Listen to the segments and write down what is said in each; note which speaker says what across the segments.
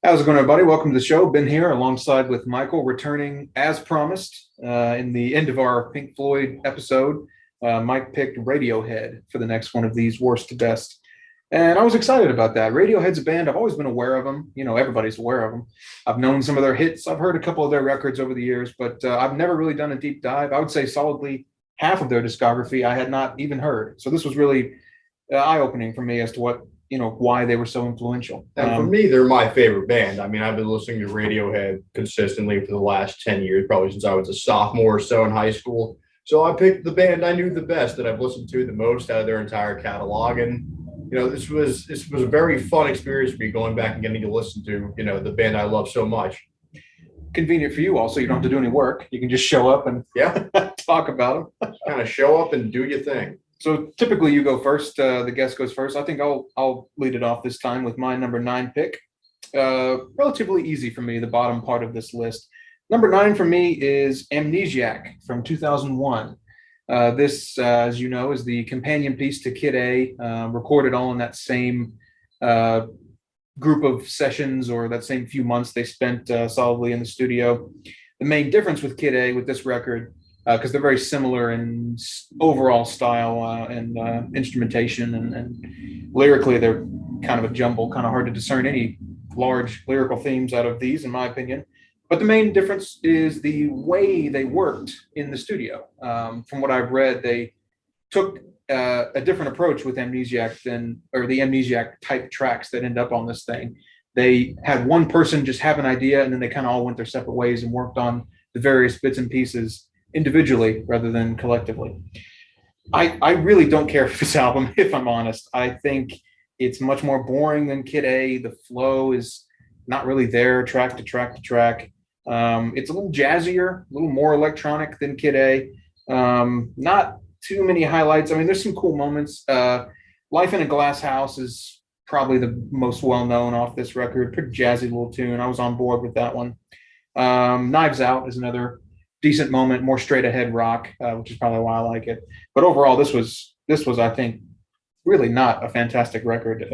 Speaker 1: How's it going, everybody? Welcome to the show. Ben here alongside with Michael, returning as promised in the end of our Pink Floyd episode. Mike picked Radiohead for the next one of these worst to best. And I was excited about that. Radiohead's a band. I've always been aware of them. You know, everybody's aware of them. I've known some of their hits. I've heard a couple of their records over the years, but I've never really done a deep dive. I would say solidly half of their discography I had not even heard. So this was really eye-opening for me as to why they were so influential.
Speaker 2: And for me, they're my favorite band. I mean, I've been listening to Radiohead consistently for the last 10 years, probably since I was a sophomore or so in high school. So I picked the band I knew the best, that I've listened to the most out of their entire catalog. And, this was a very fun experience for me, going back and getting to listen to, the band I love so much.
Speaker 1: Convenient for you also. You don't have to do any work. You can just show up and talk about them.
Speaker 2: Kind of show up and do your thing.
Speaker 1: So typically you go first. The guest goes first. I think I'll lead it off this time with my number 9 pick. Relatively easy for me, the bottom part of this list. Number 9 for me is Amnesiac from 2001. This, as you know, is the companion piece to Kid A, recorded all in that same group of sessions, or that same few months they spent solidly in the studio. The main difference with Kid A with this record, because they're very similar in overall style and instrumentation, and lyrically they're kind of a jumble, kind of hard to discern any large lyrical themes out of these, in my opinion. But the main difference is the way they worked in the studio. From what I've read, they took a different approach with Amnesiac or the Amnesiac type tracks that end up on this thing. They had one person just have an idea, and then they kind of all went their separate ways and worked on the various bits and pieces individually rather than collectively. I really don't care for this album, if I'm honest. I think it's much more boring than Kid A. The flow is not really there, track to track to track. It's a little jazzier, a little more electronic than Kid A. Not too many highlights. I mean, there's some cool moments. Life in a Glass House is probably the most well-known off this record. Pretty jazzy little tune. I was on board with that one. Knives Out is another decent moment, more straight ahead rock, which is probably why I like it. But overall, this was I think really not a fantastic record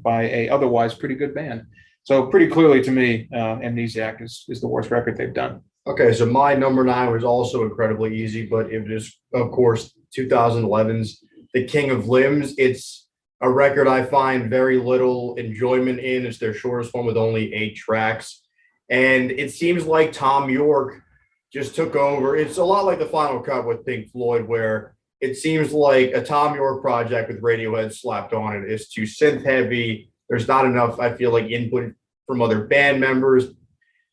Speaker 1: by a otherwise pretty good band. So pretty clearly to me, Amnesiac is the worst record they've done.
Speaker 2: Okay, so my number 9 was also incredibly easy, but it was, of course, 2011's The King of Limbs. It's a record I find very little enjoyment in. It's their shortest one with only 8 tracks. And it seems like Tom York just took over. It's a lot like the Final Cut with Pink Floyd, where it seems like a Tom York project with Radiohead slapped on it. It's too synth heavy. There's not enough, I feel like, input from other band members.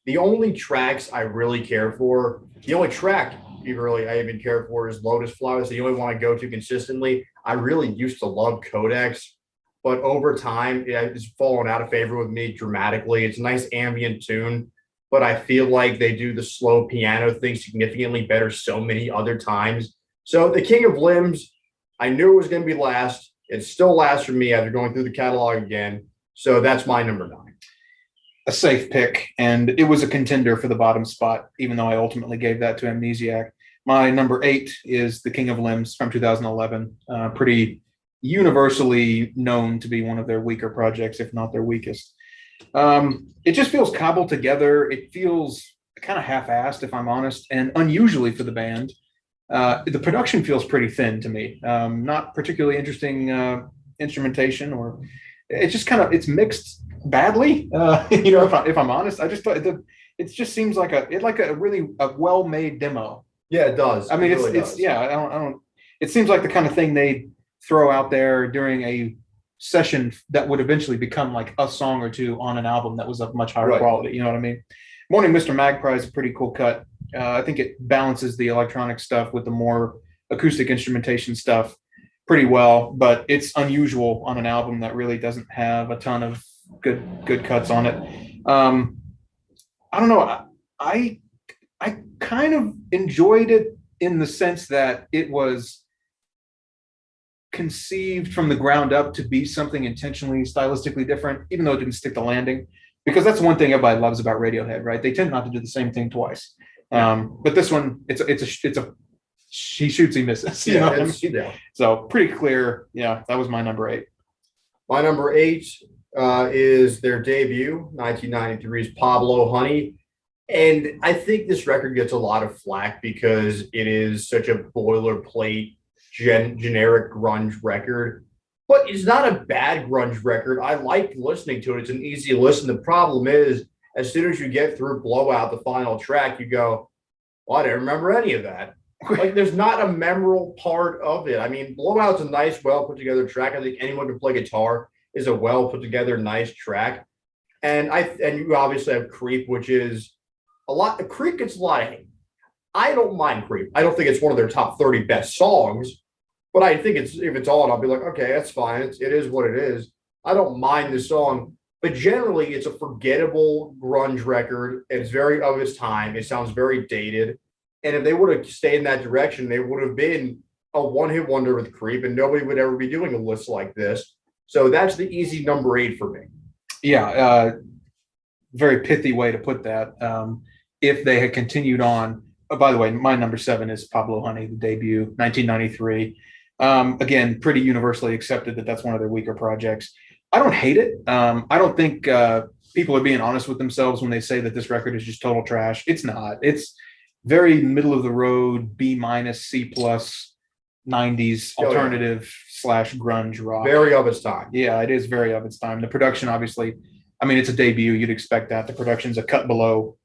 Speaker 2: The only tracks I really care for, the only track I even care for is Lotus Flowers. The only one I go to consistently. I really used to love Codex, but over time, it's fallen out of favor with me dramatically. It's a nice ambient tune, but I feel like they do the slow piano thing significantly better so many other times. So The King of Limbs, I knew it was going to be last. It still lasts for me after going through the catalog again. So that's my number 9.
Speaker 1: A safe pick, and it was a contender for the bottom spot, even though I ultimately gave that to Amnesiac. My number 8 is The King of Limbs from 2011. Pretty universally known to be one of their weaker projects, if not their weakest. It just feels cobbled together. It feels kind of half-assed, if I'm honest, and unusually for the band. The production feels pretty thin to me. Not particularly interesting instrumentation, or it's just kind of, it's mixed badly. If I'm honest, I just thought it just seems like a really well-made demo.
Speaker 2: Yeah, it does.
Speaker 1: I mean, it's yeah. I don't. It seems like the kind of thing they throw out there during a session that would eventually become like a song or two on an album that was of much higher quality. You know what I mean? Morning Mr. Magpie is a pretty cool cut. I think it balances the electronic stuff with the more acoustic instrumentation stuff pretty well, but it's unusual on an album that really doesn't have a ton of good cuts on it. I don't know. I kind of enjoyed it in the sense that it was conceived from the ground up to be something intentionally stylistically different, even though it didn't stick the landing. Because that's one thing everybody loves about Radiohead, right? They tend not to do the same thing twice. But this one, it's a he shoots, he misses. You know what I mean? So pretty clear. Yeah, that was my number 8.
Speaker 2: My number 8 is their debut, 1993's Pablo Honey. And I think this record gets a lot of flack because it is such a boilerplate, generic grunge record. But it's not a bad grunge record. I like listening to it. It's an easy listen. The problem is, as soon as you get through Blowout, the final track, you go, well, I didn't remember any of that. Like, there's not a memorable part of it. I mean, Blowout's a nice, well put together track. I think anyone who can play guitar is a well put together, nice track. And you obviously have Creep, which is a lot. Creep gets a lot of hate. I don't mind Creep. I don't think it's one of their top 30 best songs, but I think it's if it's on, I'll be like, okay, that's fine. It is what it is. I don't mind the song, but generally, it's a forgettable grunge record. It's very of its time. It sounds very dated. And if they would have stayed in that direction, they would have been a one-hit wonder with Creep, and nobody would ever be doing a list like this. So that's the easy number 8 for me.
Speaker 1: Yeah, very pithy way to put that. If they had continued on, by the way, my number 7 is Pablo Honey, the debut, 1993. Again, pretty universally accepted that that's one of their weaker projects. I don't hate it. I don't think people are being honest with themselves when they say that this record is just total trash. It's not. It's very middle of the road, B minus, C plus, 90s alternative / grunge rock.
Speaker 2: Very of its time.
Speaker 1: Yeah, it is very of its time. The production, obviously, I mean, it's a debut. You'd expect that. The production's a cut below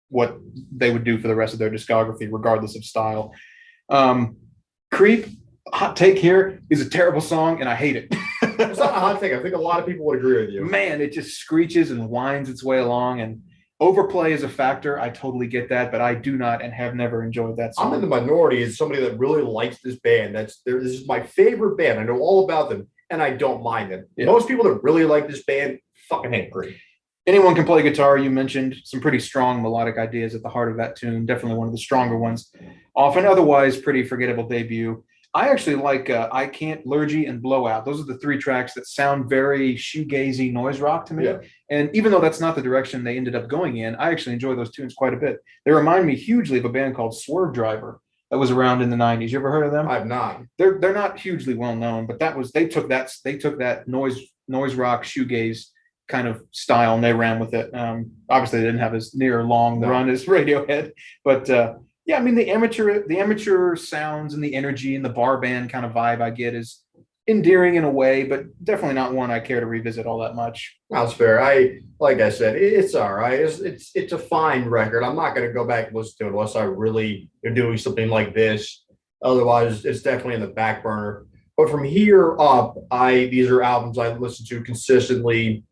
Speaker 1: what they would do for the rest of their discography, regardless of style. Creep, hot take here, is a terrible song, and I hate it.
Speaker 2: It's not a hot take. I think a lot of people would agree with you.
Speaker 1: Man, it just screeches and winds its way along, and overplay is a factor. I totally get that, but I do not and have never enjoyed that song.
Speaker 2: I'm in the minority as somebody that really likes this band. This is my favorite band. I know all about them, and I don't mind them. Yeah. Most people that really like this band fucking hate Creep.
Speaker 1: Anyone can play guitar. You mentioned some pretty strong melodic ideas at the heart of that tune. Definitely one of the stronger ones. Often otherwise pretty forgettable debut. I actually like I Can't, Lurgy, and Blowout. Those are the 3 tracks that sound very shoegazy noise rock to me. Yeah. And even though that's not the direction they ended up going in, I actually enjoy those tunes quite a bit. They remind me hugely of a band called Swerve Driver that was around in the 90s. You ever heard of them?
Speaker 2: I've not.
Speaker 1: They're not hugely well known, but they took that noise rock shoegaze kind of style and they ran with it. Obviously they didn't have as near long run as Radiohead, but yeah, I mean the amateur sounds and the energy and the bar band kind of vibe I get is endearing in a way, but definitely not one I care to revisit all that much.
Speaker 2: That's fair. Like I said, it's all right. It's a fine record. I'm not going to go back and listen to it unless I really am doing something like this. Otherwise, it's definitely in the back burner. But from here up, these are albums I listen to consistently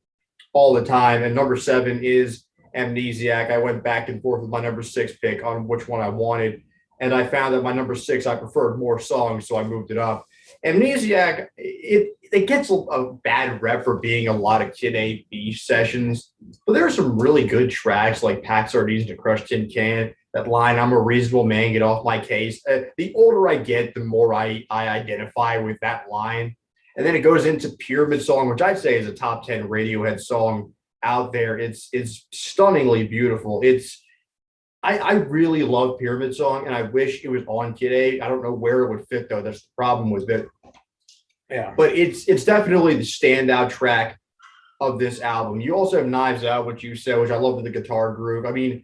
Speaker 2: all the time. And number 7 is Amnesiac. I went back and forth with my number 6 pick on which one I wanted. And I found that my number 6, I preferred more songs, so I moved it up. Amnesiac, it gets a bad rep for being a lot of Kid A beef sessions, but there are some really good tracks like Pack Sardines and a Crushed Tin Can. That line, I'm a reasonable man, get off my case. The older I get, the more I identify with that line. And then it goes into Pyramid Song, which I'd say is a top 10 Radiohead song out there. It's stunningly beautiful. I really love Pyramid Song, and I wish it was on Kid A. I don't know where it would fit, though. That's the problem with it.
Speaker 1: Yeah.
Speaker 2: But it's definitely the standout track of this album. You also have Knives Out, which you said, which I love with the guitar groove. I mean,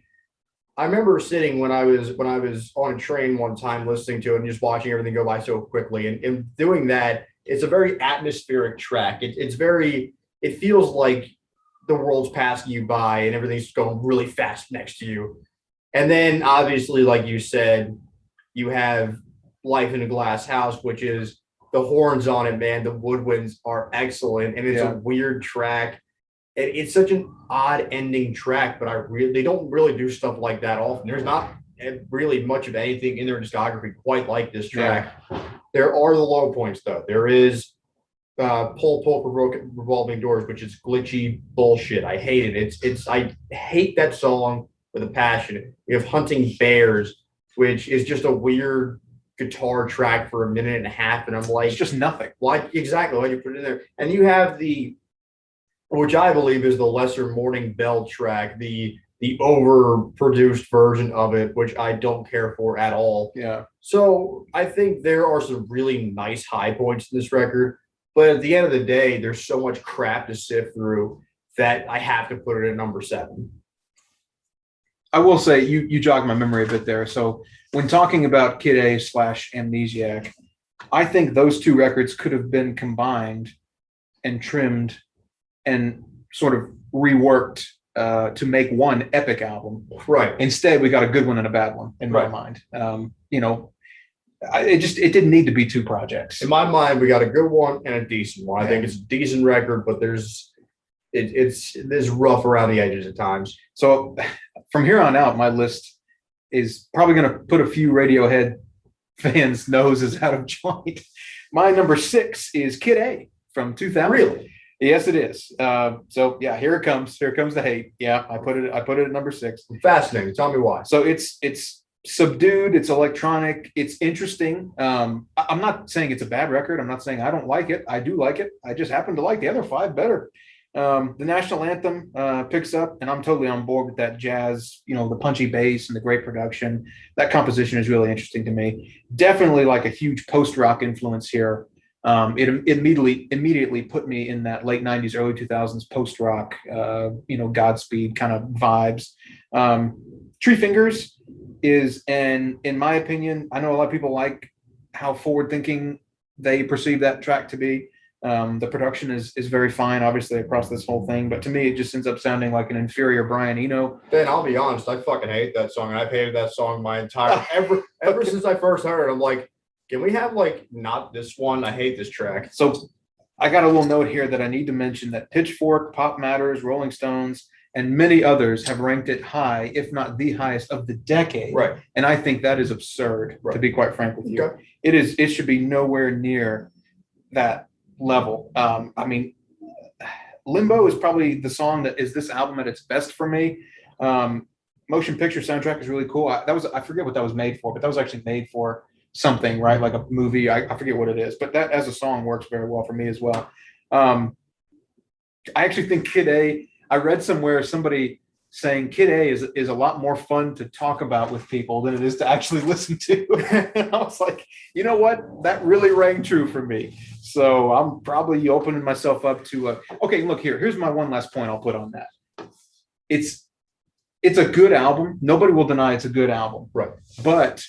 Speaker 2: I remember sitting when I was on a train one time listening to it and just watching everything go by so quickly. And doing that, it's a very atmospheric track. It feels like the world's passing you by and everything's going really fast next to you. And then obviously, like you said, you have Life in a Glass House, which is the horns on it, man. The woodwinds are excellent. And it's a weird track. It's such an odd ending track, but they don't really do stuff like that often. There's not really much of anything in their discography quite like this track. Yeah. There are the low points, though. There is Pull Revolving Doors, which is glitchy bullshit. I hate it. I hate that song with a passion. We have Hunting Bears, which is just a weird guitar track for a minute and a half, and I'm like,
Speaker 1: it's just nothing.
Speaker 2: Why exactly? Why you put it in there? And you have which I believe is the lesser Morning Bell track, the overproduced version of it, which I don't care for at all.
Speaker 1: Yeah.
Speaker 2: So I think there are some really nice high points in this record, But at the end of the day, there's so much crap to sift through that I have to put it at number 7.
Speaker 1: I will say you jogged my memory a bit there. So when talking about Kid A / Amnesiac, I think those two records could have been combined and trimmed and sort of reworked to make one epic album.
Speaker 2: Right.
Speaker 1: Instead, we got a good one and a bad one in my mind. It didn't need to be two projects.
Speaker 2: In my mind, we got a good one and a decent one. I think it's a decent record, but it's rough around the edges at times.
Speaker 1: So from here on out, my list is probably going to put a few Radiohead fans' noses out of joint. My number 6 is Kid A from 2000.
Speaker 2: Really?
Speaker 1: Yes, it is. So yeah, here it comes. Here comes the hate. Yeah, I put it at number 6.
Speaker 2: Fascinating. Tell me why.
Speaker 1: So it's subdued. It's electronic. It's interesting. I'm not saying it's a bad record. I'm not saying I don't like it. I do like it. I just happen to like the other 5 better. The national anthem picks up, and I'm totally on board with that jazz, the punchy bass and the great production. That composition is really interesting to me. Definitely like a huge post-rock influence here. It immediately put me in that late 90s, early 2000s post-rock, Godspeed kind of vibes. Tree Fingers is, and in my opinion, I know a lot of people like how forward-thinking they perceive that track to be. The production is very fine, obviously, across this whole thing, but to me, it just ends up sounding like an inferior Brian Eno.
Speaker 2: Ben, I'll be honest, I fucking hate that song. I've hated that song my entire ever since I first heard it. I'm like, can we have not this one? I hate this track.
Speaker 1: So I got a little note here that I need to mention that Pitchfork, Pop Matters, Rolling Stones, and many others have ranked it high, if not the highest of the decade.
Speaker 2: Right.
Speaker 1: And I think that is absurd, to be quite frank with you.
Speaker 2: Okay.
Speaker 1: It should be nowhere near that level. Limbo is probably the song that is this album at its best for me. Motion picture soundtrack is really cool. I forget what that was made for, but that was actually made for something, right? Like a movie. I forget what it is, but that as a song works very well for me as well. I actually think Kid A, I read somewhere somebody saying Kid A is a lot more fun to talk about with people than it is to actually listen to. And I was like, you know what? That really rang true for me. So I'm probably opening myself up to okay, look here. Here's my one last point I'll put on that. It's a good album. Nobody will deny it's a good album.
Speaker 2: Right.
Speaker 1: But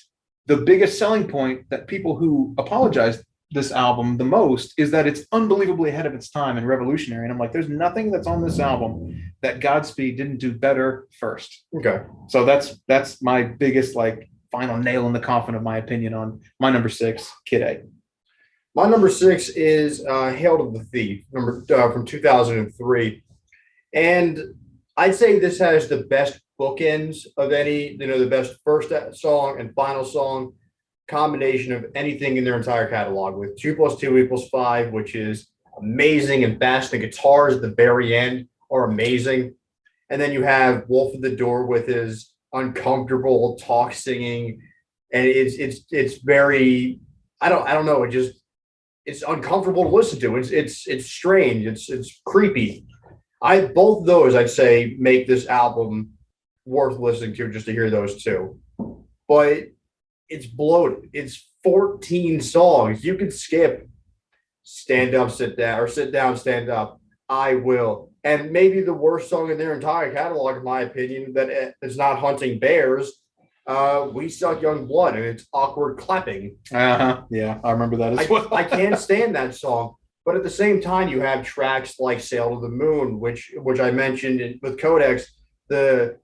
Speaker 1: the biggest selling point that people who apologize this album the most is that it's unbelievably ahead of its time and revolutionary. And I'm like, there's nothing that's on this album that Godspeed didn't do better first.
Speaker 2: Okay.
Speaker 1: So that's my biggest final nail in the coffin of my opinion on my number 6, Kid A.
Speaker 2: My number 6 is Hail to the Thief, from 2003. And I'd say this has the best bookends of any, the best first song and final song combination of anything in their entire catalog, with 2 + 2 = 5, which is amazing and fast. The guitars at the very end are amazing. And then you have Wolf at the Door with his uncomfortable talk singing. And it's very, I don't know. It's uncomfortable to listen to. It's strange. It's creepy. Both of those, I'd say, make this album worth listening to just to hear those two. But it's bloated. It's 14 songs. You can skip Stand Up, Sit Down, or Sit Down, Stand Up, I Will. And maybe the worst song in their entire catalog, in my opinion, that is not Hunting Bears, We Suck Young Blood, and it's awkward clapping.
Speaker 1: Yeah, I remember that as well.
Speaker 2: I can't stand that song. But at the same time, you have tracks like Sail to the Moon, which I mentioned with Codex, the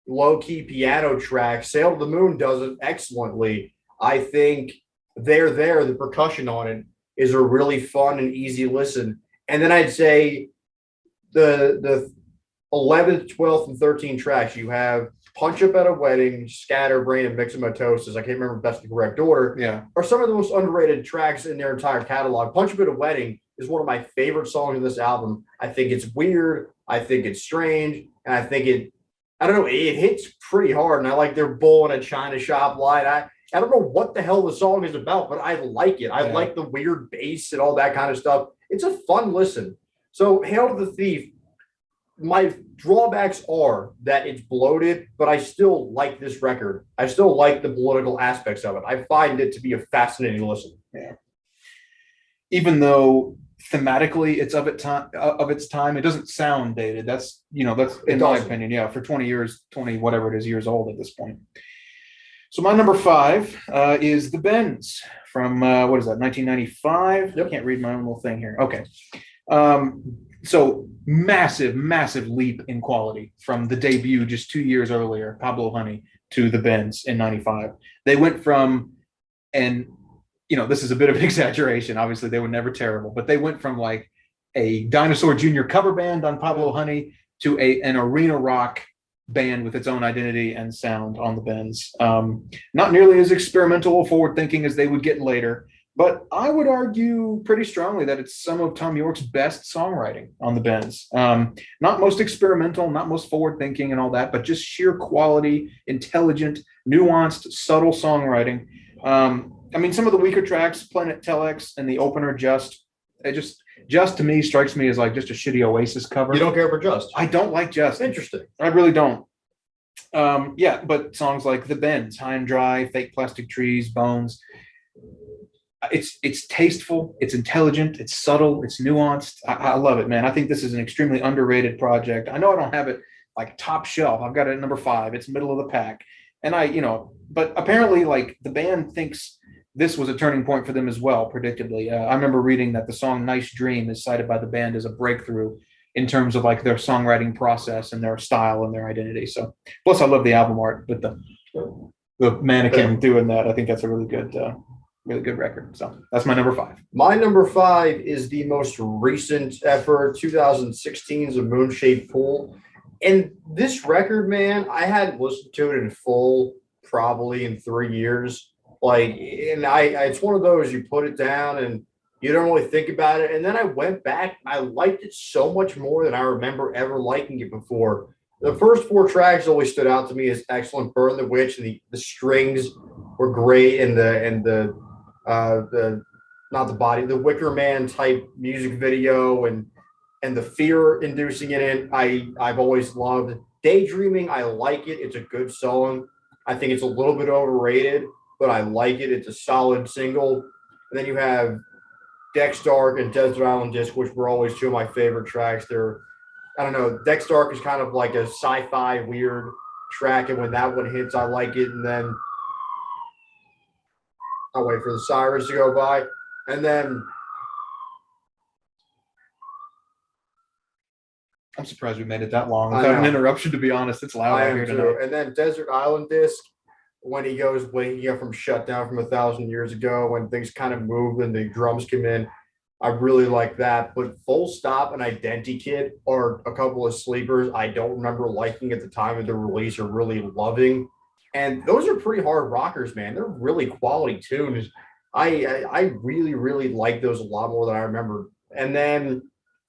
Speaker 2: low-key piano track. Sail to the Moon does it excellently. I think the percussion on it is a really fun and easy listen. And then I'd say the 11th, 12th, and 13th tracks, you have Punch Up at a Wedding, Scatterbrain, and Mixomatosis. I can't remember best in correct order.
Speaker 1: Yeah.
Speaker 2: Are some of the most underrated tracks in their entire catalog. Punch Up at a Wedding is one of my favorite songs in this album. I think it's weird. I think it's strange. And I think it hits pretty hard. And I like their bull in a china shop line. I don't know what the hell the song is about, but I like it. I like the weird bass and all that kind of stuff. It's a fun listen. So Hail to the Thief, my drawbacks are that it's bloated, but I still like this record. I still like the political aspects of it. I find it to be a fascinating listen.
Speaker 1: Yeah. Even though thematically it's of its time. It doesn't sound dated. That's
Speaker 2: It
Speaker 1: in my
Speaker 2: doesn't.
Speaker 1: opinion. Yeah, for 20 years, 20 whatever it is years old at this point. So my number five is the Bends from what is that, 1995?
Speaker 2: Yep.
Speaker 1: I can't read my own little thing here. Okay. So massive, massive leap in quality from the debut just 2 years earlier, Pablo Honey, to the Bends in 95. They went from, and this is a bit of an exaggeration. Obviously, they were never terrible, but they went from like a Dinosaur Jr. cover band on Pablo Honey to an arena rock band with its own identity and sound on the Bends. Not nearly as experimental or forward thinking as they would get later, but I would argue pretty strongly that it's some of Tom York's best songwriting on the Bends. Not most experimental, not most forward thinking and all that, but just sheer quality, intelligent, nuanced, subtle songwriting. I mean, some of the weaker tracks, Planet Telex and the opener, just to me strikes me as like just a shitty Oasis cover.
Speaker 2: You don't care for Just?
Speaker 1: I don't like Just.
Speaker 2: Interesting.
Speaker 1: I really don't. Yeah, but songs like The Bends, High and Dry, Fake Plastic Trees, Bones. It's tasteful, it's intelligent, it's subtle, it's nuanced. I love it, man. I think this is an extremely underrated project. I know I don't have it like top shelf. I've got it at number 5. It's middle of the pack. And but apparently like the band thinks this was a turning point for them as well, predictably. I remember reading that the song Nice Dream is cited by the band as a breakthrough in terms of like their songwriting process and their style and their identity. So plus I love the album art with the mannequin doing that. I think that's a really good record. So that's my number 5.
Speaker 2: My number 5 is the most recent effort, 2016's A Moon-Shaped Pool. And this record, man, I hadn't listened to it in full probably in 3 years. It's one of those, you put it down and you don't really think about it. And then I went back, I liked it so much more than I remember ever liking it before. The first 4 tracks always stood out to me as excellent. Burn the Witch, and the strings were great, and the not the body, the Wicker Man type music video and the fear inducing in it. I've always loved. Daydreaming, I like it. It's a good song. I think it's a little bit overrated, but I like it. It's a solid single. And then you have Dex Dark and Desert Island Disc, which were always 2 of my favorite tracks. I don't know, Dex Dark is kind of like a sci-fi weird track, and when that one hits, I like it. And then I'll wait for the sirens to go by. And then
Speaker 1: I'm surprised we made it that long without an interruption, to be honest. It's loud out here tonight.
Speaker 2: And then Desert Island Disc, when he goes waking up from Shutdown from 1,000 years ago, when things kind of move and the drums come in, I really like that. But Full Stop and Identity Kid are a couple of sleepers I don't remember liking at the time of the release or really loving. And those are pretty hard rockers, man. They're really quality tunes. I really, really like those a lot more than I remember. And then,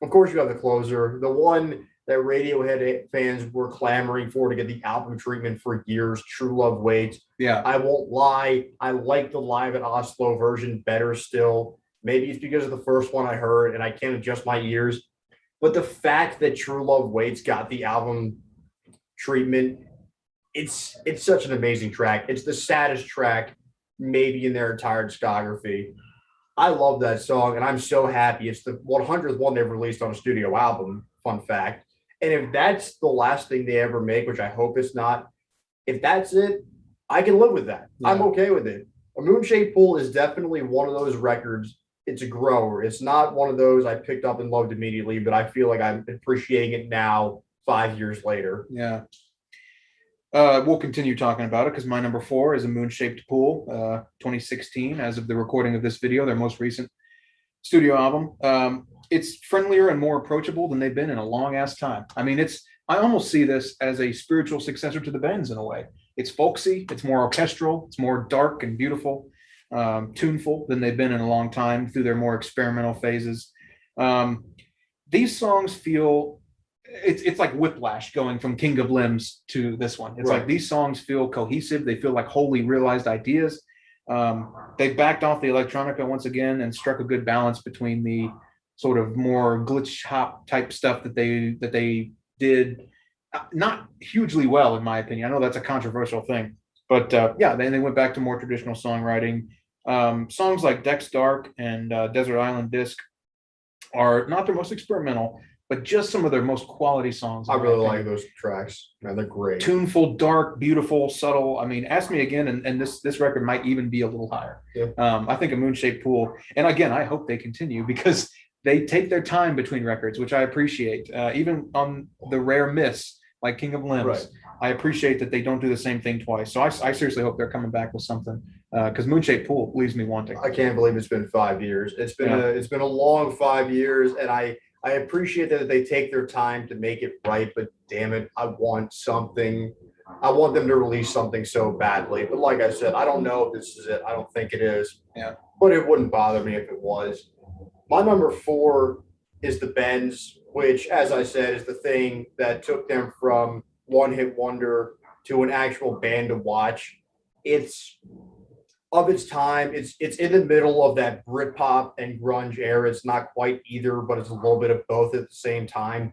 Speaker 2: of course, you have the closer, the one that Radiohead fans were clamoring for to get the album treatment for years, True Love Waits.
Speaker 1: Yeah.
Speaker 2: I won't lie. I like the Live at Oslo version better still. Maybe it's because of the first one I heard and I can't adjust my ears. But the fact that True Love Waits got the album treatment, it's such an amazing track. It's the saddest track maybe in their entire discography. I love that song, and I'm so happy. It's the 100th one they've released on a studio album, fun fact. And if that's the last thing they ever make, which I hope it's not, if that's it, I can live with that. Yeah. I'm okay with it. A Moon-Shaped Pool is definitely one of those records. It's a grower. It's not one of those I picked up and loved immediately, but I feel like I'm appreciating it now 5 years later.
Speaker 1: Yeah. We'll continue talking about it because my number 4 is A Moon-Shaped Pool, 2016, as of the recording of this video, their most recent studio album. It's friendlier and more approachable than they've been in a long ass time. I mean, I almost see this as a spiritual successor to the Bends in a way. It's folksy, it's more orchestral, it's more dark and beautiful, tuneful than they've been in a long time through their more experimental phases. These songs feel, it's like whiplash going from King of Limbs to this one. It's like these songs feel cohesive. They feel like wholly realized ideas. They backed off the electronica once again and struck a good balance between the sort of more glitch hop type stuff that they did not hugely well, in my opinion. I know that's a controversial thing, but then they went back to more traditional songwriting. Songs like Dex Dark and Desert Island Disc are not their most experimental, but just some of their most quality songs.
Speaker 2: I really like those tracks, man. They're great.
Speaker 1: Tuneful, dark, beautiful, subtle. I mean, ask me again, and this record might even be a little higher.
Speaker 2: Yeah.
Speaker 1: I think a Moon-Shaped Pool, and again, I hope they continue because they take their time between records, which I appreciate. Even on the rare miss like King of Limbs,
Speaker 2: Right.
Speaker 1: I appreciate that they don't do the same thing twice. So I seriously hope they're coming back with something because Moon-Shaped Pool leaves me wanting.
Speaker 2: I can't believe it's been 5 years. It's been a long 5 years, and I appreciate that they take their time to make it right. But damn it, I want something. I want them to release something so badly. But like I said, I don't know if this is it. I don't think it is.
Speaker 1: Yeah.
Speaker 2: But it wouldn't bother me if it was. My number 4 is the Bends, which, as I said, is the thing that took them from one hit wonder to an actual band to watch. It's of its time. It's in the middle of that Britpop and grunge era. It's not quite either, but it's a little bit of both at the same time.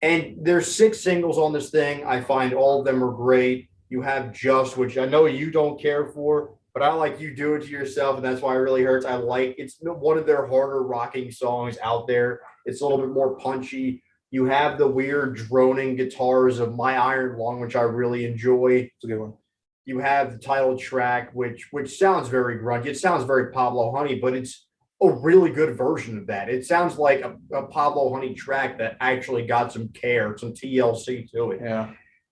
Speaker 2: And there's 6 singles on this thing. I find all of them are great. You have Just, which I know you don't care for, but I like You Do It to Yourself, and that's why it really hurts. I like it's one of their harder rocking songs out there. It's a little bit more punchy. You have the weird droning guitars of My Iron Lung, which I really enjoy.
Speaker 1: It's a good one.
Speaker 2: You have the title track, which sounds very grungy. It sounds very Pablo Honey, but it's a really good version of that. It sounds like a Pablo Honey track that actually got some care, some TLC to it.
Speaker 1: Yeah.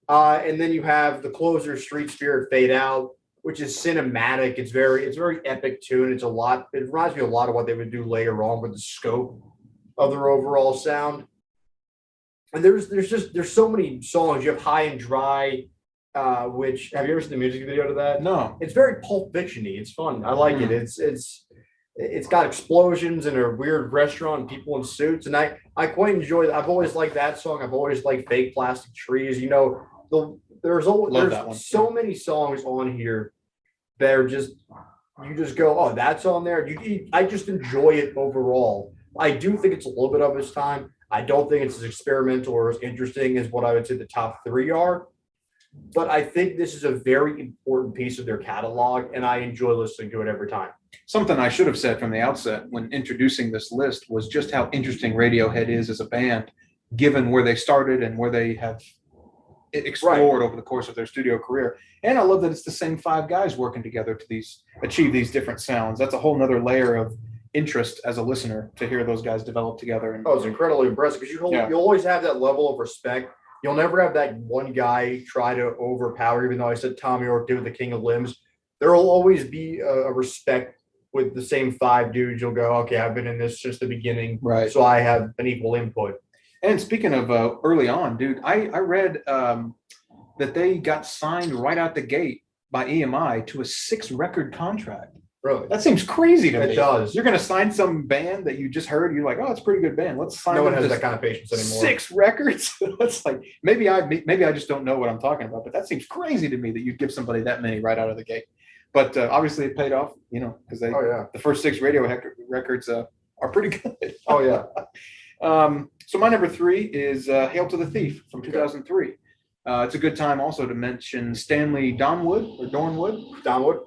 Speaker 2: And then you have the closer, Street Spirit Fade Out, which is cinematic. It's very epic tune. It reminds me a lot of what they would do later on with the scope of their overall sound. And there's so many songs. You have High and Dry, which have you ever seen the music video to that?
Speaker 1: No.
Speaker 2: It's very Pulp Fiction-y. It's fun. I like it. It's got explosions in a weird restaurant and people in suits. And I quite enjoy it. I've always liked that song. I've always liked Fake Plastic Trees. There's so many songs on here that are just you just go, oh, that's on there. I just enjoy it overall. I do think it's a little bit of its time. I don't think it's as experimental or as interesting as what I would say the top 3 are. But I think this is a very important piece of their catalog, and I enjoy listening to it every time.
Speaker 1: Something I should have said from the outset when introducing this list was just how interesting Radiohead is as a band, given where they started and where they have explored over the course of their studio career. And I love that it's the same 5 guys working together to achieve these different sounds. That's a whole nother layer of interest as a listener to hear those guys develop together. And
Speaker 2: it's incredibly impressive because you always have that level of respect. You'll never have that one guy try to overpower, even though I said Tom York did with the King of Limbs. There will always be a respect with the same 5 dudes. You'll go, okay, I've been in this since the beginning,
Speaker 1: right?
Speaker 2: So I have an equal input.
Speaker 1: And speaking of early on, dude, I read that they got signed right out the gate by EMI to a 6-record contract.
Speaker 2: Really?
Speaker 1: That seems crazy to me.
Speaker 2: It does.
Speaker 1: You're going to sign some band that you just heard. You're like, oh, it's a pretty good band. Let's sign.
Speaker 2: No one has that kind of patience anymore.
Speaker 1: 6 records. That's like maybe I just don't know what I'm talking about. But that seems crazy to me that you'd give somebody that many right out of the gate. But obviously it paid off, because the first 6 Radiohead records are pretty good.
Speaker 2: Oh yeah.
Speaker 1: So my number 3 is "Hail to the Thief" from 2003. It's a good time also to mention Stanley Donwood,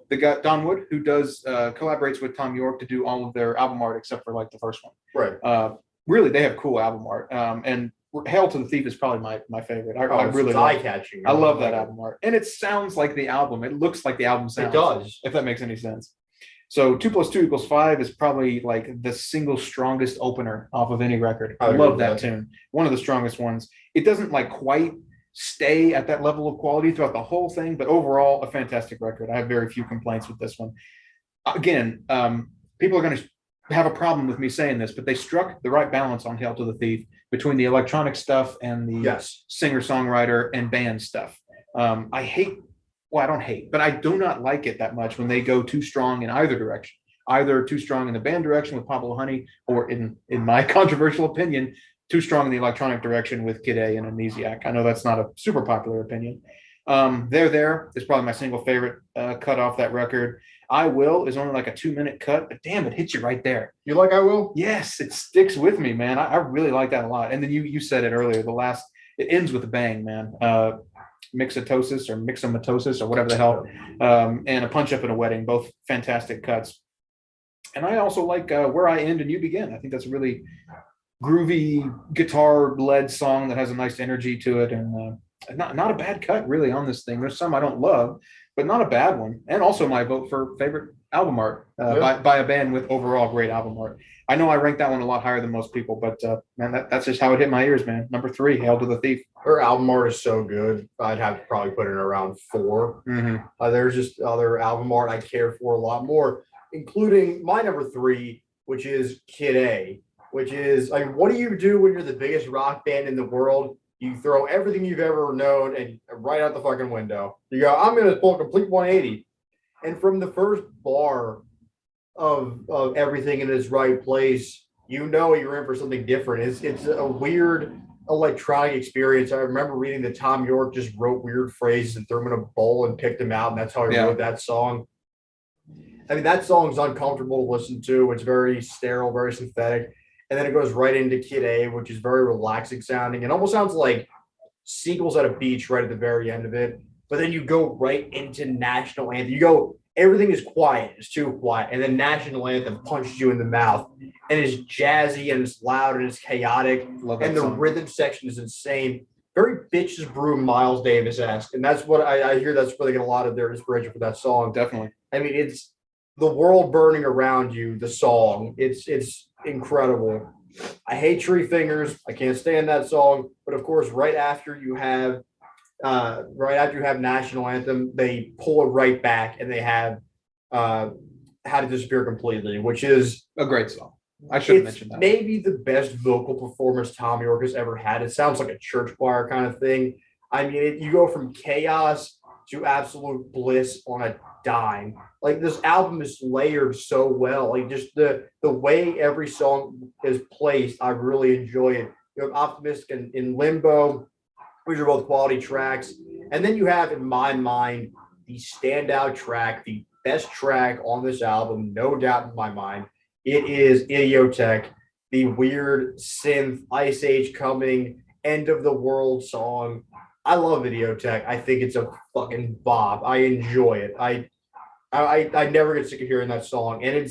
Speaker 1: the guy Donwood, who does collaborates with Tom York to do all of their album art except for like the first one.
Speaker 2: Right.
Speaker 1: Really, they have cool album art. And "Hail to the Thief" is probably my favorite. I really
Speaker 2: eye-catching.
Speaker 1: I love that album art, and it sounds like the album. It looks like the album sounds.
Speaker 2: It does,
Speaker 1: if that makes any sense. So 2 + 2 = 5 is probably like the single strongest opener off of any record. I love that tune. One of the strongest ones. It doesn't like quite stay at that level of quality throughout the whole thing, but overall a fantastic record. I have very few complaints with this one. Again, people are going to have a problem with me saying this, but they struck the right balance on "Hail to the Thief" between the electronic stuff and the singer-songwriter and band stuff. I don't hate, but I do not like it that much when they go too strong in either direction, either too strong in the band direction with Pablo Honey, or in my controversial opinion, too strong in the electronic direction with Kid A and Amnesiac. I know that's not a super popular opinion. There is probably my single favorite cut off that record. "I Will" is only like a 2-minute cut, but damn, it hits you right there.
Speaker 2: You like "I Will"?
Speaker 1: Yes, it sticks with me, man. I really like that a lot. And then you said it earlier, it ends with a bang, man. Mixotosis or Mixomatosis or whatever the hell, and "A Punch Up at a Wedding," both fantastic cuts. And I also like Where I End and You Begin. I think that's a really groovy guitar led song that has a nice energy to it, and not a bad cut really on this thing. There's some I don't love, but not a bad one. And also my vote for favorite album art
Speaker 2: Yeah.
Speaker 1: by a band with overall great album art. I know I ranked that one a lot higher than most people, but man, that's just how it hit my ears, man. Number 3, Hail to the Thief.
Speaker 2: Her album art is so good. I'd have to probably put it around 4.
Speaker 1: Mm-hmm.
Speaker 2: There's just other album art I care for a lot more, including my number 3, which is Kid A, which is like, what do you do when you're the biggest rock band in the world? You throw everything you've ever known and right out the fucking window. You go, I'm going to pull a complete 180. And from the first bar of everything in its right place, you know you're in for something different. It's a weird electronic experience. I remember reading that Tom York just wrote weird phrases and threw them in a bowl and picked them out, and that's how he wrote that song. I mean, that song's uncomfortable to listen to. It's very sterile, very synthetic. And then it goes right into Kid A, which is very relaxing sounding. It almost sounds like seagulls at a beach right at the very end of it. But then you go right into National Anthem. You go, everything is quiet. It's too quiet. And then National Anthem punches you in the mouth. And it's jazzy and it's loud and it's chaotic. And the rhythm section is insane. Very Bitches Brew Miles Davis-esque. And that's what I hear, that's where they get a lot of their inspiration for that song.
Speaker 1: Definitely.
Speaker 2: I mean, it's the world burning around you, the song. It's incredible. I hate Tree Fingers. I can't stand that song. But of course, right after you have National Anthem, they pull it right back and they have How to Disappear Completely, which is
Speaker 1: a great song. I should have mentioned that.
Speaker 2: Maybe the best vocal performance Tom York has ever had. It sounds like a church choir kind of thing. I mean, you go from chaos to absolute bliss on a dime. Like, this album is layered so well. Like, just the way every song is placed, I really enjoy it. You have Optimistic and in Limbo, which are both quality tracks. And then you have, in my mind, the standout track, the best track on this album, no doubt in my mind. It is Idiotech, the weird synth, Ice Age coming, end of the world song. I love Idiotech. I think it's a fucking bop. I enjoy it. I never get sick of hearing that song. And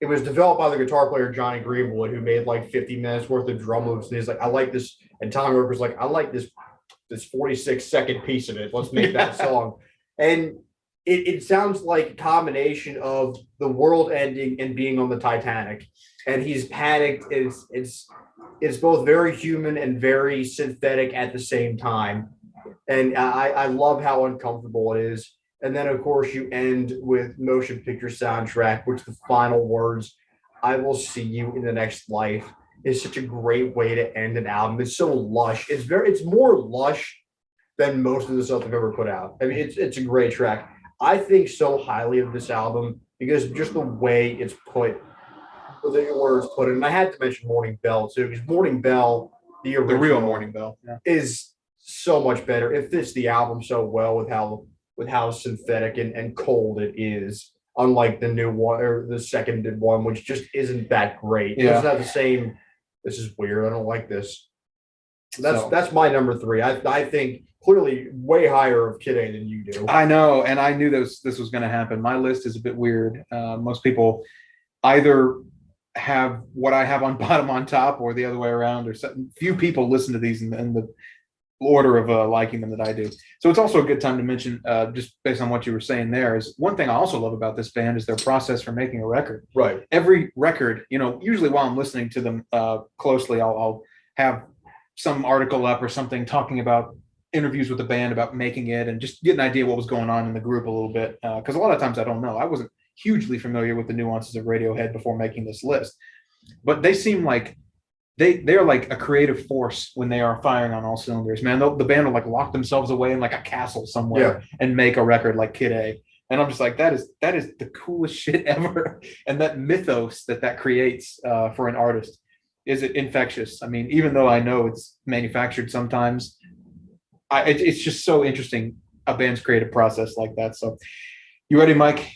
Speaker 2: it was developed by the guitar player Johnny Greenwood, who made like 50 minutes worth of drum loops. And he's like, I like this. And Tom York was like, I like this 46-second piece of it. Let's make that song. And it sounds like a combination of the world ending and being on the Titanic. And he's panicked. It's both very human and very synthetic at the same time. And I love how uncomfortable it is. And then, of course, you end with Motion Picture Soundtrack, which the final words, I will see you in the next life, is such a great way to end an album. It's so lush. It's more lush than most of the stuff they've ever put out. I mean, it's a great track. I think so highly of this album because just the way it's put, the words put in. And I had to mention Morning Bell too, because Morning Bell, the
Speaker 1: real Morning Bell,
Speaker 2: is so much better. It fits the album so well with how synthetic and cold it is. Unlike the new one or the seconded one, which just isn't that great. It doesn't have the same. This is weird. I don't like this. That's my number 3. I think clearly way higher of Kid A than you do.
Speaker 1: I know, and I knew this was going to happen. My list is a bit weird. Most people either have what I have on bottom on top, or the other way around. Or few people listen to these in the order of liking them that I do. So it's also a good time to mention, just based on what you were saying there, is one thing I also love about this band is their process for making a record.
Speaker 2: Right.
Speaker 1: Every record, usually while I'm listening to them closely, I'll have some article up or something talking about interviews with the band about making it and just get an idea what was going on in the group a little bit. Because a lot of times I don't know. I wasn't hugely familiar with the nuances of Radiohead before making this list. But they seem like they're like a creative force when they are firing on all cylinders, man. The band will like lock themselves away in like a castle somewhere and make a record like Kid A. And I'm just like, that is the coolest shit ever. And that mythos that creates for an artist is infectious. I mean, even though I know it's manufactured sometimes, it's just so interesting, a band's creative process like that. So you ready, Mike?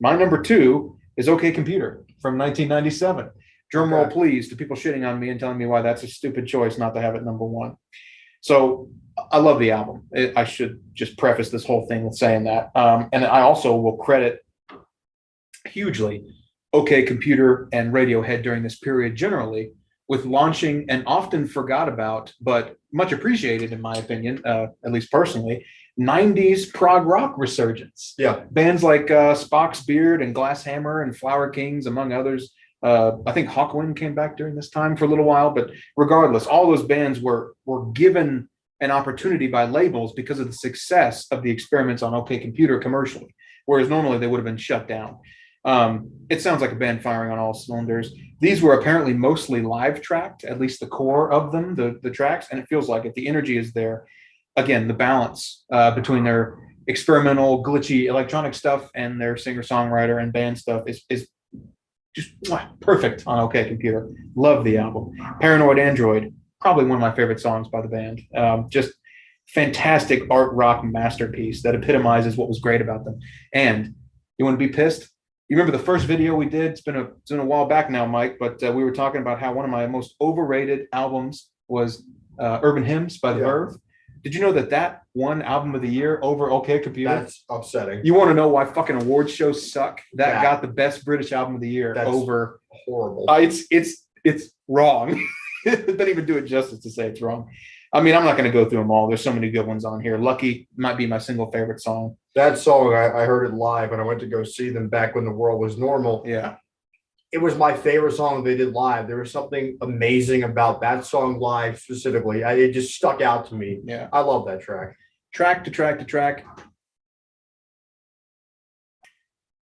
Speaker 1: My number 2 is OK Computer from 1997. Drum roll, please, to people shitting on me and telling me why that's a stupid choice not to have it number 1. So I love the album. I should just preface this whole thing with saying that. And I also will credit hugely OK Computer and Radiohead during this period generally, with launching an often forgot about but much appreciated, in my opinion, at least personally, 90s prog rock resurgence.
Speaker 2: Yeah.
Speaker 1: Bands like Spock's Beard and Glass Hammer and Flower Kings, among others. I think Hawkwind came back during this time for a little while, but regardless, all those bands were given an opportunity by labels because of the success of the experiments on OK Computer commercially, whereas normally they would have been shut down. It sounds like a band firing on all cylinders. These were apparently mostly live tracked, at least the core of them, the tracks, and it feels like it. The energy is there. Again, the balance between their experimental, glitchy electronic stuff and their singer-songwriter and band stuff is just perfect on OK Computer. Love the album. Paranoid Android, probably one of my favorite songs by the band. Just fantastic art rock masterpiece that epitomizes what was great about them. And you want to be pissed? You remember the first video we did? It's been a while back now, Mike, but we were talking about how one of my most overrated albums was Urban Hymns by The Verve. Did you know that won Album of the Year over OK Computer?
Speaker 2: That's upsetting.
Speaker 1: You want to know why fucking award shows suck? That got the best British Album of the Year over.
Speaker 2: Horrible.
Speaker 1: It's wrong. It doesn't even do it justice to say it's wrong. I mean, I'm not going to go through them all. There's so many good ones on here. Lucky might be my single favorite song.
Speaker 2: That song, I heard it live when I went to go see them back when the world was normal.
Speaker 1: Yeah.
Speaker 2: It was my favorite song they did live. There was something amazing about that song live specifically. It just stuck out to me.
Speaker 1: Yeah.
Speaker 2: I love that track.
Speaker 1: Track to track to track.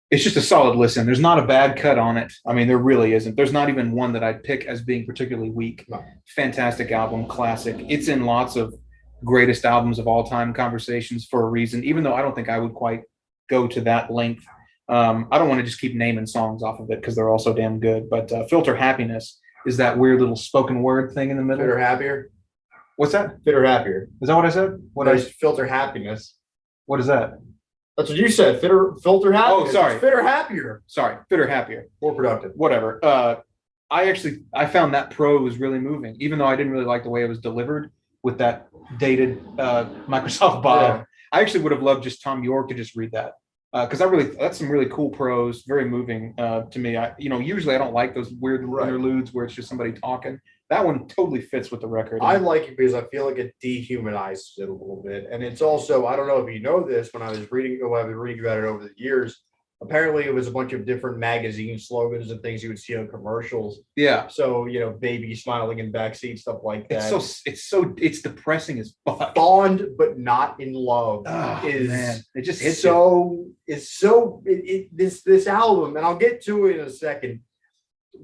Speaker 1: It's just a solid listen. There's not a bad cut on it. I mean, there really isn't. There's not even one that I'd pick as being particularly weak.
Speaker 2: No.
Speaker 1: Fantastic album, classic. It's in lots of greatest albums of all time conversations for a reason, even though I don't think I would quite go to that length. I don't want to just keep naming songs off of it because they're all so damn good. But Filter Happiness is that weird little spoken word thing in the middle.
Speaker 2: Fitter Happier?
Speaker 1: What's that?
Speaker 2: Fitter Happier.
Speaker 1: Is that what I said?
Speaker 2: Filter Happiness.
Speaker 1: What is that?
Speaker 2: That's what you said. Filter Happier.
Speaker 1: Oh, sorry.
Speaker 2: It's Fitter Happier.
Speaker 1: Sorry. Fitter Happier.
Speaker 2: More productive.
Speaker 1: Whatever. I found that prose really moving, even though I didn't really like the way it was delivered with that dated Microsoft Bob. Yeah. I actually would have loved just Tom York to just read that. Because that's some really cool prose, very moving to me. Usually I don't like those weird interludes where it's just somebody talking. That one totally fits with the record.
Speaker 2: I like it because I feel like it dehumanizes it a little bit, and it's also, I don't know if you know this, when I've been reading about it over the years. Apparently, it was a bunch of different magazine slogans and things you would see on commercials.
Speaker 1: Yeah.
Speaker 2: So baby smiling in backseat, stuff like that.
Speaker 1: It's depressing as fuck.
Speaker 2: Bond but not in love
Speaker 1: man. It just hits
Speaker 2: this album, and I'll get to it in a second,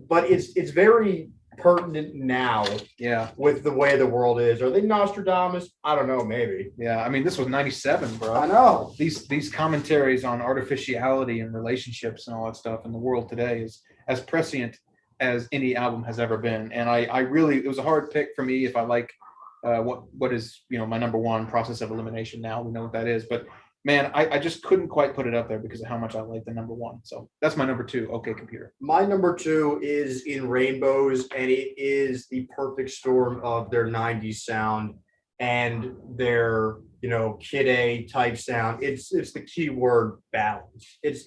Speaker 2: but it's very pertinent now.
Speaker 1: Yeah.
Speaker 2: With the way the world is. Are they Nostradamus? I don't know, maybe.
Speaker 1: Yeah, I mean, this was 97, bro.
Speaker 2: I know.
Speaker 1: These commentaries on artificiality and relationships and all that stuff in the world today is as prescient as any album has ever been. And I really, it was a hard pick for me if I like what is, my number one, Process of Elimination. Now we know what that is, but man, I just couldn't quite put it up there because of how much I like the number one. So that's my number two, OK Computer.
Speaker 2: My number two is In Rainbows, and it is the perfect storm of their 90s sound and their, Kid A type sound. It's the key word, balance. It's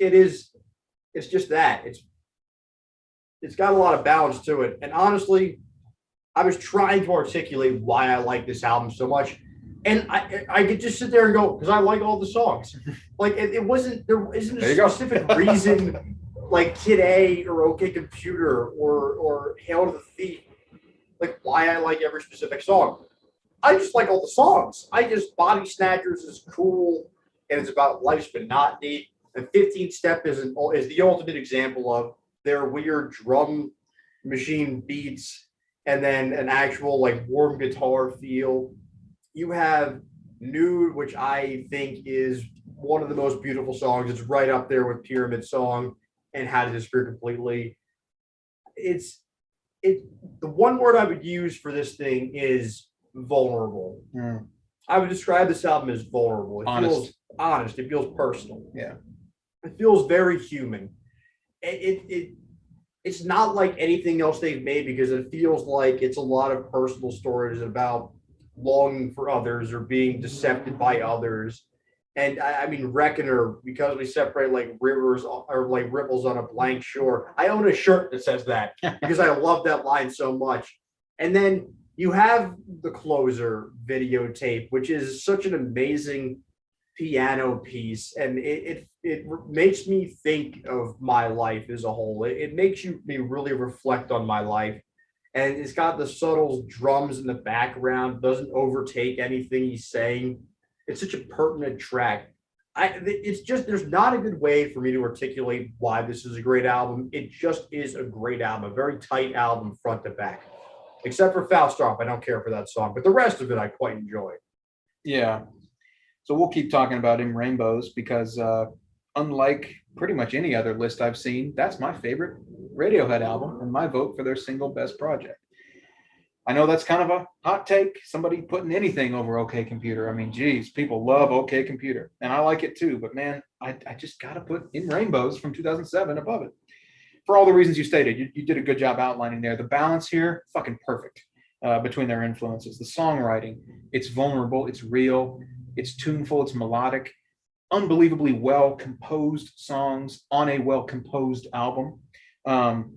Speaker 2: just that. It's got a lot of balance to it. And honestly, I was trying to articulate why I like this album so much. And I could just sit there and go, because I like all the songs. Like there isn't a specific reason, like Kid A or OK Computer or Hail to the Thief, like why I like every specific song. I just like all the songs. Body Snatchers is cool, and it's about life's monotony. And 15 Step is the ultimate example of their weird drum machine beats and then an actual like warm guitar feel. You have Nude, which I think is one of the most beautiful songs. It's right up there with Pyramid Song and How to Disappear Completely. The one word I would use for this thing is vulnerable.
Speaker 1: Mm.
Speaker 2: I would describe this album as vulnerable. It feels honest. It feels personal.
Speaker 1: Yeah.
Speaker 2: It feels very human. It's not like anything else they've made because it feels like it's a lot of personal stories about longing for others or being decepted by others. And I mean, Reckoner, because we separate like rivers or like ripples on a blank shore. I own a shirt that says that because I love that line so much. And then you have the closer videotape, which is such an amazing piano piece, and it makes me think of my life as a whole. It makes me really reflect on my life, and it's got the subtle drums in the background, doesn't overtake anything he's saying. It's such a pertinent track. It's just there's not a good way for me to articulate why this is a great album. It just is a great album, a very tight album front to back. Except for Faustop, I don't care for that song, but the rest of it I quite enjoy.
Speaker 1: Yeah. So we'll keep talking about In Rainbows because unlike pretty much any other list I've seen, that's my favorite Radiohead album and my vote for their single best project. I know that's kind of a hot take, somebody putting anything over OK Computer. I mean, geez, people love OK Computer, and I like it too. But man, I just got to put In Rainbows from 2007 above it. For all the reasons you stated, you did a good job outlining there. The balance here, fucking perfect between their influences. The songwriting, it's vulnerable, it's real, it's tuneful, it's melodic, unbelievably well composed songs on a well composed album. Um,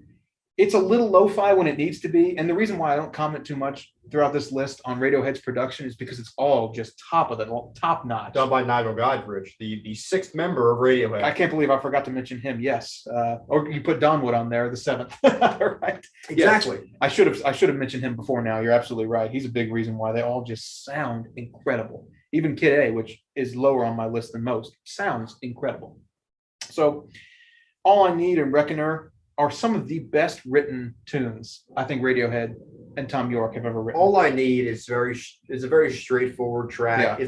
Speaker 1: it's a little lo-fi when it needs to be, and the reason why I don't comment too much throughout this list on Radiohead's production is because it's all just top notch.
Speaker 2: Done by Nigel Godrich, the sixth member of Radiohead.
Speaker 1: I can't believe I forgot to mention him. Yes, or you put Donwood on there, the seventh. Right?
Speaker 2: Exactly.
Speaker 1: Yes. I should have mentioned him before. Now you're absolutely right. He's a big reason why they all just sound incredible. Even Kid A, which is lower on my list than most, sounds incredible. So, All I Need and Reckoner are some of the best written tunes I think Radiohead and Tom York have ever written.
Speaker 2: All I Need is a very straightforward track.
Speaker 1: Yeah.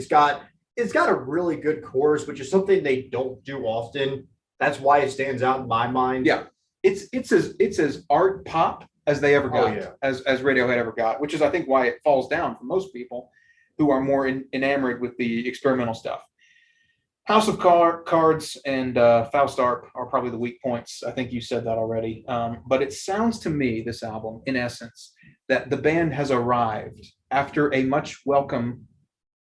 Speaker 2: It's got a really good chorus, which is something they don't do often. That's why it stands out in my mind.
Speaker 1: Yeah, it's as art pop as they ever got,
Speaker 2: yeah.
Speaker 1: as Radiohead ever got, which is I think why it falls down for most people who are more enamored with the experimental stuff. House of Cards and Faustarp are probably the weak points. I think you said that already. But it sounds to me, this album, in essence, that the band has arrived after a much welcome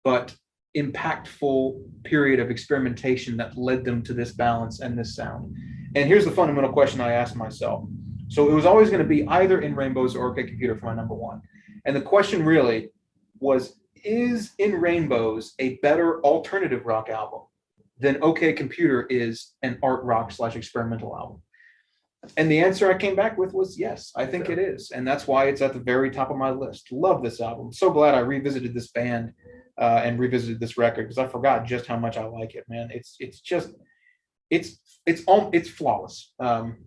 Speaker 1: but impactful period of experimentation that led them to this balance and this sound. And here's the fundamental question I asked myself. So it was always going to be either In Rainbows or OK Computer for my number one. And the question really was, is In Rainbows a better alternative rock album than OK Computer is an art rock / experimental album? And the answer I came back with was yes, I think it is. And that's why it's at the very top of my list. Love this album. So glad I revisited this band and revisited this record because I forgot just how much I like it, man. It's flawless.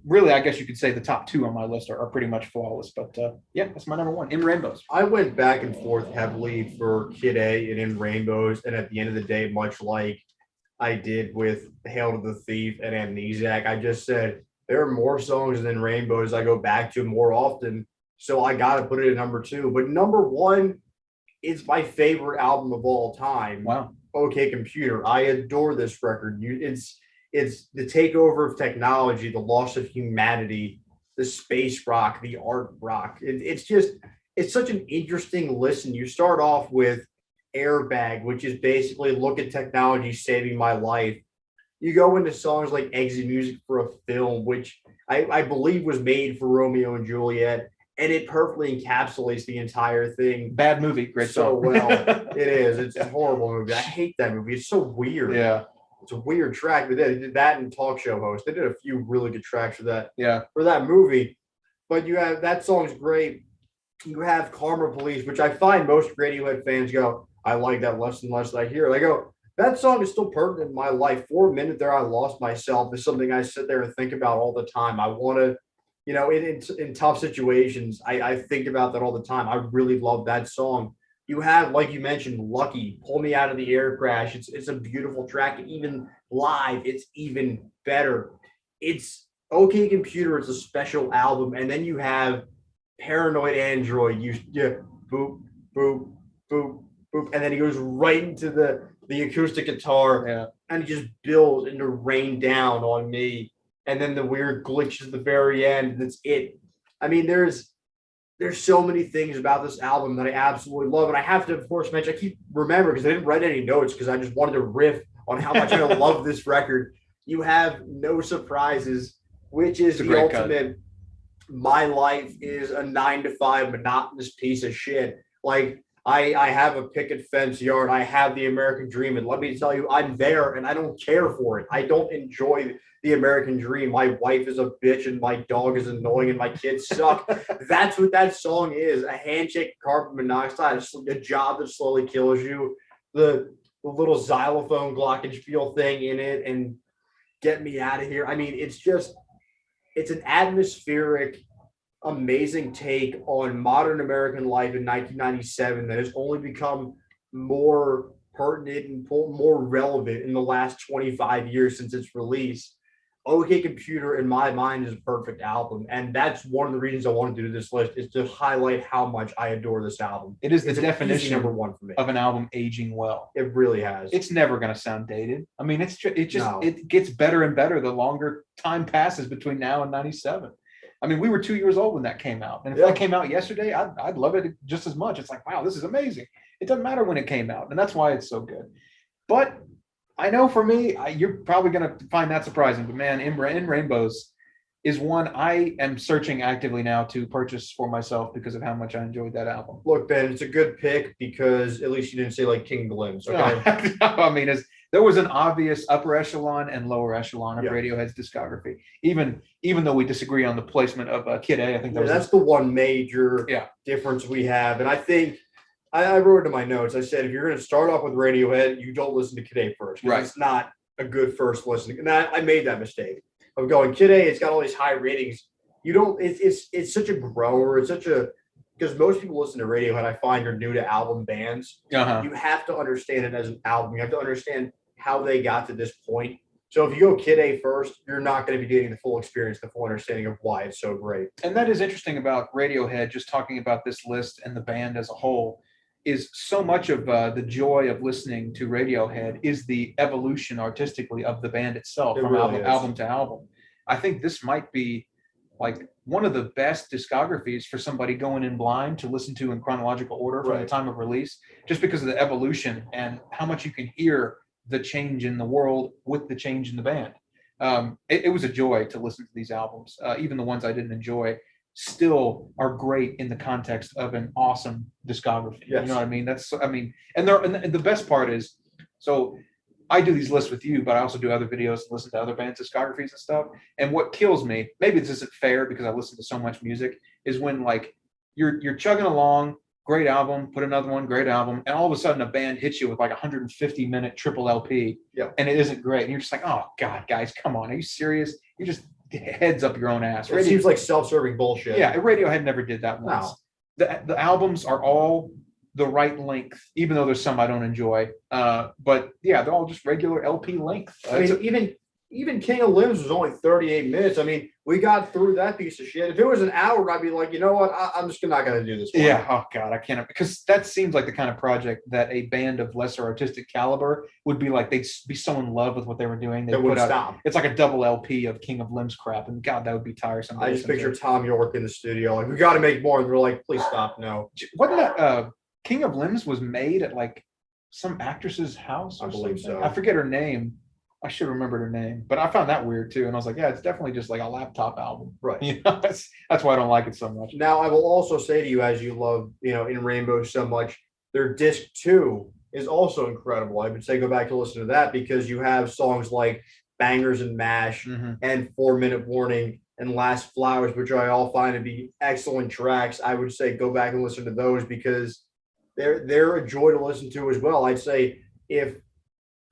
Speaker 1: Really, I guess you could say the top two on my list are pretty much flawless. But yeah, that's my number one, In Rainbows.
Speaker 2: I went back and forth heavily for Kid A and In Rainbows. And at the end of the day, much like I did with Hail to the Thief and Amnesiac, I just said, there are more songs than Rainbows I go back to more often. So I got to put it at number two. But number one is my favorite album of all time.
Speaker 1: Wow.
Speaker 2: OK Computer. I adore this record. It's the takeover of technology, the loss of humanity, the space rock, the art rock. It's such an interesting listen. You start off with Airbag, which is basically look at technology saving my life. You go into songs like Exit Music for a Film, which I believe was made for Romeo and Juliet, and it perfectly encapsulates the entire thing.
Speaker 1: Bad movie, great
Speaker 2: so
Speaker 1: song.
Speaker 2: Well. It is. It's a horrible movie. I hate that movie. It's so weird.
Speaker 1: Yeah.
Speaker 2: It's a weird track, but they did that and Talk Show Host. They did a few really good tracks for that.
Speaker 1: Yeah.
Speaker 2: For that movie. But you have that song's great. You have Karma Police, which I find most Radiohead fans go, I like that less and less I hear. They go, that song is still pertinent in my life. For a minute there, I lost myself is something I sit there and think about all the time. I want to, in tough situations, I think about that all the time. I really love that song. You have, like you mentioned, Lucky, Pull Me Out of the Air Crash. It's a beautiful track. Even live, it's even better. It's OK Computer. It's a special album. And then you have Paranoid Android. Boop, boop, boop, boop. And then he goes right into the acoustic guitar, and it just builds into Rain Down on Me, and then the weird glitches at the very end, and that's it. I mean, there's so many things about this album that I absolutely love, and I have to, of course, mention, I keep remembering because I didn't write any notes because I just wanted to riff on how much I love this record. You have No Surprises, which is the ultimate. My life is a 9 to 5 monotonous piece of shit. Like I have a picket fence yard. I have the American dream. And let me tell you, I'm there and I don't care for it. I don't enjoy the American dream. My wife is a bitch and my dog is annoying and my kids suck. That's what that song is. A handshake, carbon monoxide, a job that slowly kills you. The little xylophone glockenspiel thing in it and get me out of here. I mean, it's an atmospheric, amazing take on modern American life in 1997 that has only become more pertinent and more relevant in the last 25 years since its release. OK Computer, in my mind, is a perfect album. And that's one of the reasons I wanted to do this list is to highlight how much I adore this album.
Speaker 1: It is the definition
Speaker 2: number one for me
Speaker 1: of an album aging well.
Speaker 2: It really has.
Speaker 1: It's never going to sound dated. I mean, it gets better and better the longer time passes between now and 97. I mean, we were 2 years old when that came out. And if that came out yesterday, I'd love it just as much. It's like, wow, this is amazing. It doesn't matter when it came out. And that's why it's so good. But I know for me, you're probably going to find that surprising, but man, In Rainbows is one I am searching actively now to purchase for myself because of how much I enjoyed that album.
Speaker 2: Look, Ben, it's a good pick because at least you didn't say like King of the Limbs. Okay?
Speaker 1: I mean, there was an obvious upper echelon and lower echelon of Radiohead's discography. Even though we disagree on the placement of Kid A, I think
Speaker 2: that's the one major difference we have. And I think I wrote it in my notes. I said, if you're going to start off with Radiohead, you don't listen to Kid A first.
Speaker 1: Right.
Speaker 2: It's not a good first listen. And I made that mistake of going, Kid A, it's got all these high ratings. You don't, it's such a grower. It's such a, because most people listen to Radiohead, I find, are new to album bands.
Speaker 1: Uh-huh.
Speaker 2: You have to understand it as an album. You have to understand how they got to this point. So if you go Kid A first, you're not going to be getting the full experience, the full understanding of why it's so great.
Speaker 1: And that is interesting about Radiohead, just talking about this list and the band as a whole, is so much of the joy of listening to Radiohead is the evolution artistically of the band itself from album to album. I think this might be like one of the best discographies for somebody going in blind to listen to in chronological order from the time of release, just because of the evolution and how much you can hear the change in the world with the change in the band. It was a joy to listen to these albums. Even the ones I didn't enjoy still are great in the context of an awesome discography. Yes. You know what I mean? And the best part is, so I do these lists with you, but I also do other videos and listen to other bands' discographies and stuff. And what kills me, maybe this isn't fair because I listen to so much music, is when like you're chugging along, great album, put another one, great album, and all of a sudden a band hits you with like 150-minute triple LP, and it isn't great. And you're just like, oh God, guys, come on, are you serious? You just heads up your own ass.
Speaker 2: It seems like self-serving bullshit.
Speaker 1: Yeah, Radiohead never did that once. No. The albums are all the right length, even though there's some I don't enjoy. But yeah, they're all just regular LP length.
Speaker 2: I mean, even King of Limbs was only 38 minutes. I mean, we got through that piece of shit. If it was an hour, I'd be like, you know what? I'm just not going to do this one.
Speaker 1: Yeah. Oh God, I can't, because that seems like the kind of project that a band of lesser artistic caliber would be like. They'd be so in love with what they were doing. They
Speaker 2: would stop.
Speaker 1: It's like a double LP of King of Limbs crap, and God, that would be tiresome.
Speaker 2: I just picture Tom York in the studio, like, we got to make more, and they're like, please stop. No.
Speaker 1: Wasn't that King of Limbs was made at like some actress's house?
Speaker 2: I believe so.
Speaker 1: I forget her name. I should have remembered her name, but I found that weird too. And I was like, yeah, it's definitely just like a laptop album.
Speaker 2: Right.
Speaker 1: You know, that's why I don't like it so much.
Speaker 2: Now, I will also say to you, as you love, In Rainbow so much, their disc 2 is also incredible. I would say go back to listen to that because you have songs like Bangers and Mash and 4-Minute Warning and Last Flowers, which I all find to be excellent tracks. I would say go back and listen to those because they're a joy to listen to as well. I'd say if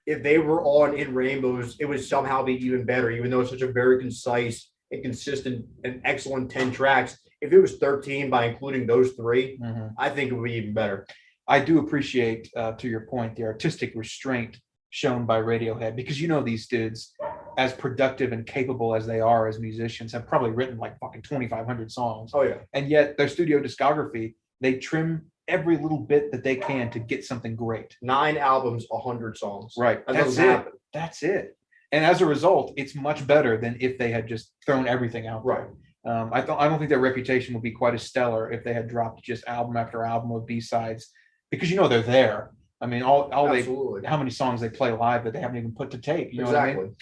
Speaker 2: they were on In Rainbows, it would somehow be even better, even though it's such a very concise and consistent and excellent 10 tracks. If it was 13 by including those 3, I think it would be even better.
Speaker 1: I do appreciate, to your point, the artistic restraint shown by Radiohead, because these dudes, as productive and capable as they are as musicians, have probably written like fucking 2,500 songs.
Speaker 2: Oh, yeah.
Speaker 1: And yet their studio discography, they trim every little bit that they can to get something great.
Speaker 2: 9 albums, 100 songs.
Speaker 1: Right. That's it. And as a result, it's much better than if they had just thrown everything out.
Speaker 2: Right.
Speaker 1: I don't think their reputation would be quite as stellar if they had dropped just album after album of B-sides, because they're there. I mean, all they
Speaker 2: Absolutely.
Speaker 1: how many songs they play live that they haven't even put to tape. You know what I mean?
Speaker 2: Exactly.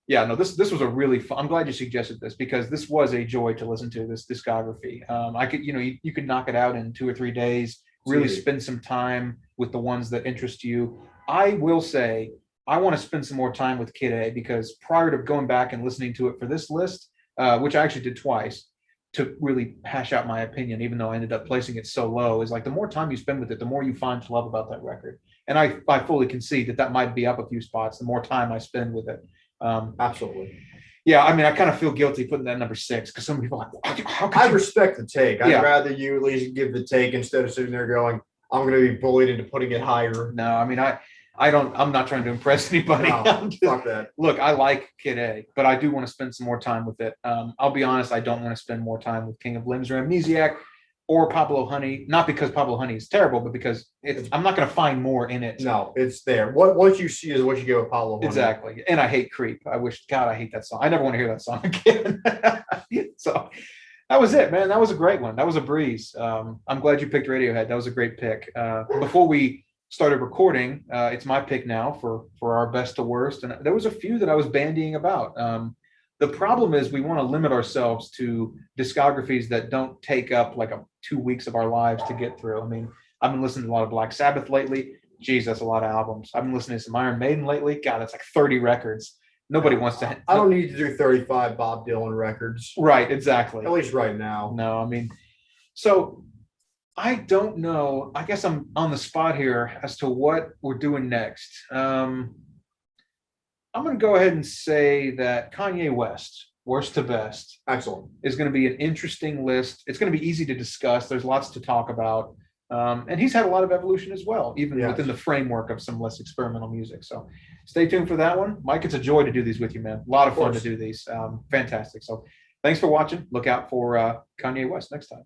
Speaker 1: Yeah, no, this was a really fun. I'm glad you suggested this because this was a joy to listen to this discography. I could, you could knock it out in 2 or 3 days,
Speaker 2: It's
Speaker 1: really
Speaker 2: easy.
Speaker 1: spend some time with the ones that interest you. I will say I want to spend some more time with Kid A because prior to going back and listening to it for this list, which I actually did twice to really hash out my opinion, even though I ended up placing it so low, is like the more time you spend with it, the more you find to love about that record. And I fully concede that that might be up a few spots the more time I spend with it.
Speaker 2: Absolutely.
Speaker 1: Yeah, I mean, I kind of feel guilty putting that number 6 because some people are like, how could
Speaker 2: I
Speaker 1: you?
Speaker 2: respect the take. I'd
Speaker 1: Yeah,
Speaker 2: rather you at least give the take instead of sitting there going, I'm going to be bullied into putting it higher.
Speaker 1: no, I mean, I'm not trying to impress anybody.
Speaker 2: No, fuck that.
Speaker 1: Look, I like Kid A, but I do want to spend some more time with it. I'll be honest, I don't want to spend more time with King of Limbs or Amnesiac or Pablo Honey, not because Pablo Honey is terrible, but because I'm not going to find more in it.
Speaker 2: No, it's there. What you see is what you get with Apollo.
Speaker 1: Exactly. And I hate Creep. God, I hate that song. I never want to hear that song again. So that was it, man. That was a great one. That was a breeze. I'm glad you picked Radiohead. That was a great pick. Before we started recording, it's my pick now for our best to worst. And there was a few that I was bandying about. The problem is we want to limit ourselves to discographies that don't take up like 2 weeks of our lives to get through. I mean, I've been listening to a lot of Black Sabbath lately. Geez, that's a lot of albums. I've been listening to some Iron Maiden lately. God, that's like 30 records. Nobody wants to.
Speaker 2: I don't need to do 35 Bob Dylan records.
Speaker 1: Right, exactly.
Speaker 2: At least right now.
Speaker 1: No, I mean, so I don't know. I guess I'm on the spot here as to what we're doing next. I'm going to go ahead and say that Kanye West, worst to best,
Speaker 2: Excellent.
Speaker 1: is going to be an interesting list. It's going to be easy to discuss. There's lots to talk about. And he's had a lot of evolution as well, even within the framework of some less experimental music. So stay tuned for that one. Mike, it's a joy to do these with you, man. A lot of fun to do these. Fantastic. So thanks for watching. Look out for Kanye West next time.